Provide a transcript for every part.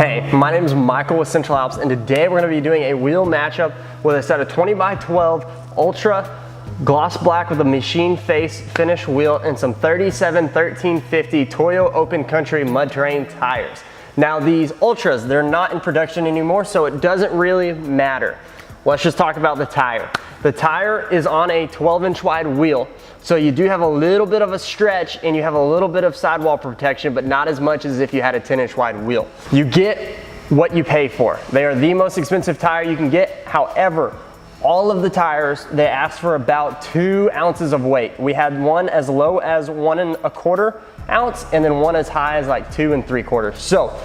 Hey, my name is Michael with Central Alps, and today we're going to be doing a wheel matchup with a set of 20x12 Ultra gloss black with a machine face finish wheel and some 37-1350 Toyo open country mud terrain tires. Now these Ultras, they're not in production anymore, so it doesn't really matter. Let's just talk about the tire. The tire is on a 12-inch wide wheel, so you do have a little bit of a stretch and you have a little bit of sidewall protection, but not as much as if you had a 10-inch wide wheel. You get what you pay for. They are the most expensive tire you can get. However, all of the tires, they ask for about 2 ounces of weight. We had one as low as 1 1/4 ounce and then one as high as like 2 3/4. So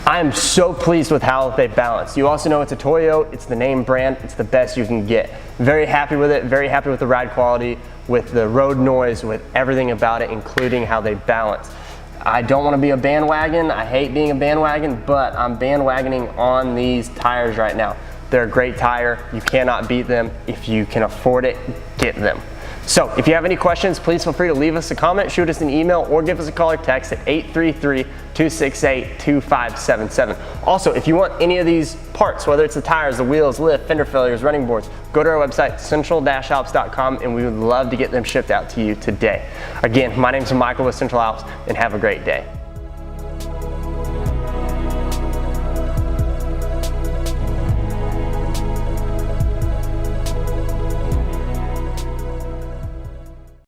I am so pleased with how they balance. You also know it's a Toyo, it's the name brand, it's the best you can get. Very happy with it, very happy with the ride quality, with the road noise, with everything about it, including how they balance. I don't want to be a bandwagon, I hate being a bandwagon, but I'm bandwagoning on these tires right now. They're a great tire, you cannot beat them. If you can afford it, get them. So if you have any questions, please feel free to leave us a comment, shoot us an email, or give us a call or text at 833-268-2577. Also, if you want any of these parts, whether it's the tires, the wheels, lift, fender failures, running boards, go to our website, central-alps.com, and we would love to get them shipped out to you today. Again, my name is Michael with Central Alps, and have a great day.